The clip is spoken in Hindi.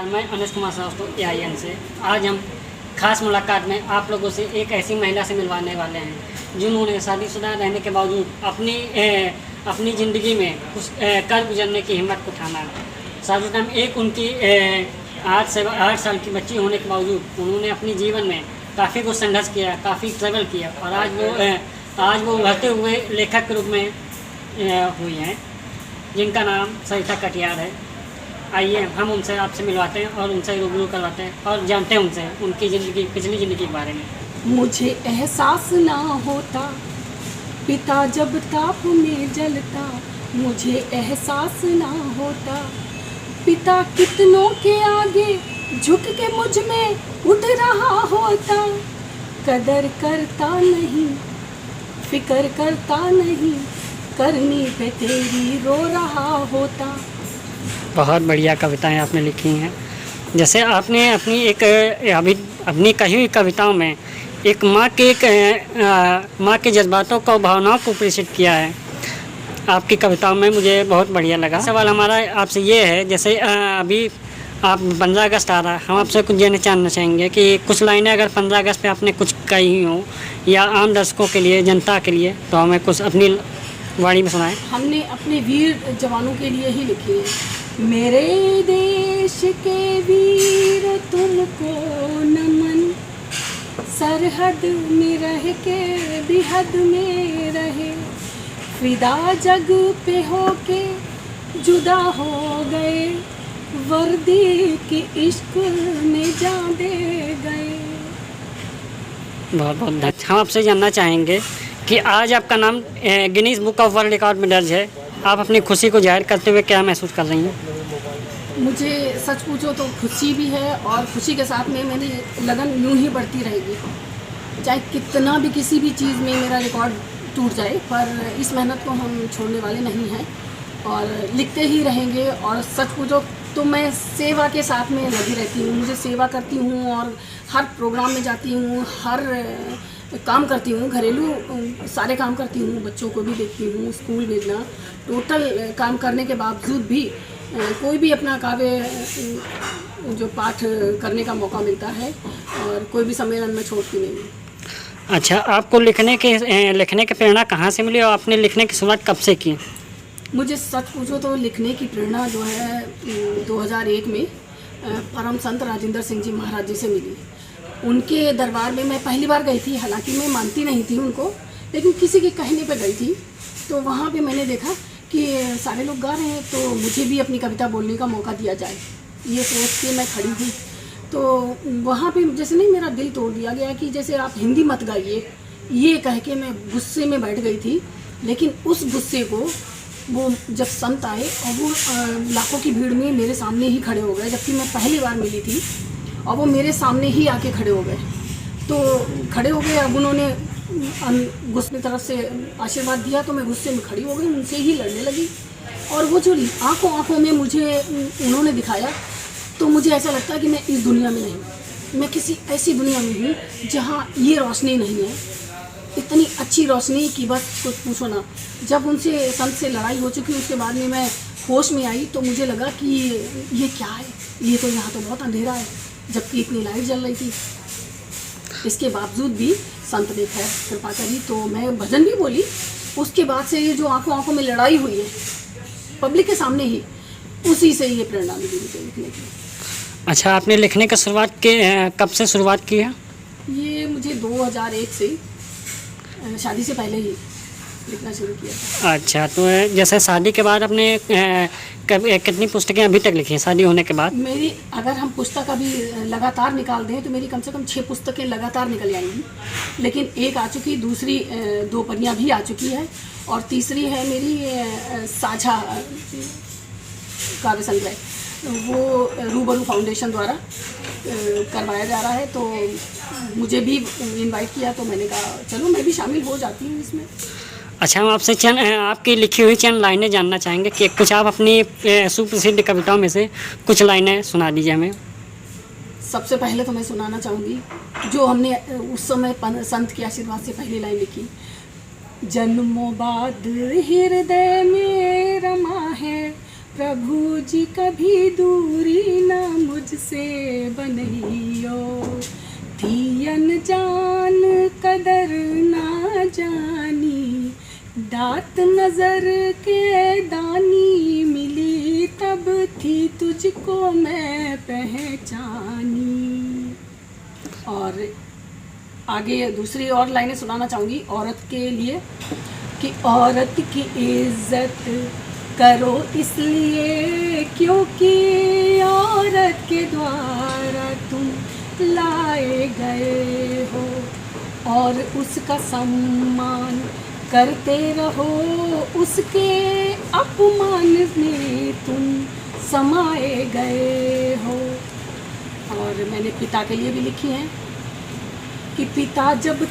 नमस्कार, मैं अनुज कुमार श्रीवास्तव AIN से। आज हम खास मुलाकात में आप लोगों से एक ऐसी महिला से मिलवाने वाले हैं जिन्होंने शादीशुदा रहने के बावजूद अपनी ज़िंदगी में कुछ कर गुजरने की हिम्मत को ठाना। शादीशुदा में एक उनकी 8 साल की बच्ची होने के बावजूद उन्होंने अपने जीवन में काफ़ी कुछ संघर्ष किया, काफ़ी स्ट्रगल किया और आज वो उभरते हुए लेखक के रूप में हुई हैं, जिनका नाम सरिता कटियार है। आइए हम उनसे आपसे मिलवाते हैं और उनसे रूबरू करवाते हैं और जानते हैं उनसे उनकी पिछली ज़िंदगी के बारे में। मुझे एहसास ना होता पिता जब ताप में जलता, मुझे एहसास ना होता पिता कितनों के आगे झुक के मुझ में उठ रहा होता। कदर करता नहीं, फिक्र करता नहीं, करनी पे तेरी रो रहा होता। बहुत बढ़िया कविताएं आपने लिखी हैं। जैसे आपने अपनी कही हुई कविताओं में एक माँ के जज्बातों को, भावनाओं को प्रेषित किया है आपकी कविताओं में, मुझे बहुत बढ़िया लगा। सवाल हमारा आपसे ये है, जैसे अभी आप 15 अगस्त आ रहा है, हम आपसे कुछ जानना चाहेंगे कि कुछ लाइनें अगर 15 अगस्त पे आपने कुछ कही हो या आम दर्शकों के लिए, जनता के लिए, तो हमें कुछ अपनी वाणी में सुनाएं। हमने अपने वीर जवानों के लिए ही लिखी है। मेरे देश के वीर तुमको नमन, सरहद में रह के भी हद में रहे, फिदा जग पे होके जुदा हो गए, वर्दी के इश्क में जान दे गए। बहुत बहुत धन्यवाद। हम आपसे जानना चाहेंगे कि आज आपका नाम Guinness book of world record में दर्ज है। आप अपनी खुशी को जाहिर करते हुए क्या महसूस कर रही हैं? मुझे सच पूछो तो खुशी भी है और खुशी के साथ में मेरी लगन यूं ही बढ़ती रहेगी, चाहे कितना भी किसी भी चीज़ में मेरा रिकॉर्ड टूट जाए, पर इस मेहनत को हम छोड़ने वाले नहीं हैं और लिखते ही रहेंगे। और सच पूछो तो मैं सेवा के साथ में लगी रहती हूँ, मुझे सेवा करती हूँ और हर प्रोग्राम में जाती हूँ, हर काम करती हूँ, घरेलू सारे काम करती हूँ, बच्चों को भी देखती हूँ, स्कूल भेजना, टोटल काम करने के बावजूद भी कोई भी अपना काव्य जो पाठ करने का मौका मिलता है और कोई भी सम्मेलन में छोड़ती नहीं। अच्छा, आपको लिखने की प्रेरणा कहाँ से मिली और आपने लिखने की शुरुआत कब से की? मुझे सच पूछो तो लिखने की प्रेरणा जो है 2001 में परम संत राजेंद्र सिंह जी महाराज जी से मिली। उनके दरबार में मैं पहली बार गई थी, हालांकि मैं मानती नहीं थी उनको, लेकिन किसी के कहने पे गई थी। तो वहाँ पे मैंने देखा कि सारे लोग गा रहे हैं, तो मुझे भी अपनी कविता बोलने का मौका दिया जाए, ये सोच के मैं खड़ी हुई। तो वहाँ पे जैसे नहीं मेरा दिल तोड़ दिया गया कि जैसे आप हिंदी मत गाइए, ये कह के मैं गुस्से में बैठ गई थी। लेकिन उस गुस्से को वो जब संत आए और वो लाखों की भीड़ में मेरे सामने ही खड़े हो गए, जबकि मैं पहली बार मिली थी और वो मेरे सामने ही आके खड़े हो गए। तो खड़े हो गए, अब उन्होंने गुस्से की तरफ से आशीर्वाद दिया, तो मैं गुस्से में खड़ी हो गई, उनसे ही लड़ने लगी। और वो जो आंखों में मुझे उन्होंने दिखाया, तो मुझे ऐसा लगता है कि मैं इस दुनिया में नहीं, मैं किसी ऐसी दुनिया में हूँ जहाँ ये रोशनी नहीं है, इतनी अच्छी रोशनी की बस कुछ पूछो ना। जब उनसे संत से लड़ाई हो चुकी, उसके बाद में मैं होश में आई, तो मुझे लगा कि ये क्या है, ये तो यहाँ तो बहुत अंधेरा है, जबकि इतनी लाइट जल रही थी। इसके बावजूद भी संत ने खैर कृपा करी, तो मैं भजन भी बोली। उसके बाद से ये जो आंखों में लड़ाई हुई है पब्लिक के सामने ही, उसी से ये प्रेरणा मिली मुझे लिखने की। अच्छा, आपने लिखने का कब से शुरुआत की है? ये मुझे 2001 से शादी से पहले ही लिखना शुरू किया था। अच्छा, तो जैसे शादी के बाद आपने कितनी पुस्तकें अभी तक लिखी हैं शादी होने के बाद? मेरी अगर हम पुस्तक अभी लगातार निकाल दें तो मेरी कम से कम 6 पुस्तकें लगातार निकल जाएंगी। लेकिन एक आ चुकी, दूसरी 2 परियां भी आ चुकी है और तीसरी है मेरी साझा काव्य संग्रह, वो रूबरू फाउंडेशन द्वारा करवाया जा रहा है। तो मुझे भी इनवाइट किया, तो मैंने कहा चलो मैं भी शामिल हो जाती हूँ इसमें। अच्छा, हम आपसे आपकी लिखी हुई चंद लाइनें जानना चाहेंगे कि कुछ आप अपनी सुप्रसिद्ध कविताओं में से कुछ लाइनें सुना दीजिए हमें। सबसे पहले तो मैं सुनाना चाहूँगी जो हमने उस समय संत के आशीर्वाद से पहली लाइन लिखी। जन्मों बाद हृदय में रमा है प्रभु जी कभी दूरी ना मुझसे बनइयो, थी अनजान कदर ना जानी, दात नजर के दानी मिली, तब थी तुझको मैं पहचानी। और आगे दूसरी और लाइनें सुनाना चाहूँगी औरत के लिए कि औरत की इज्जत करो इसलिए क्योंकि औरत के द्वारा तुम लाए गए हो, और उसका सम्मान करते रहो, उसके अपमान में तुम समाए गए हो। और मैंने पिता के लिए भी लिखी है कि पिता जब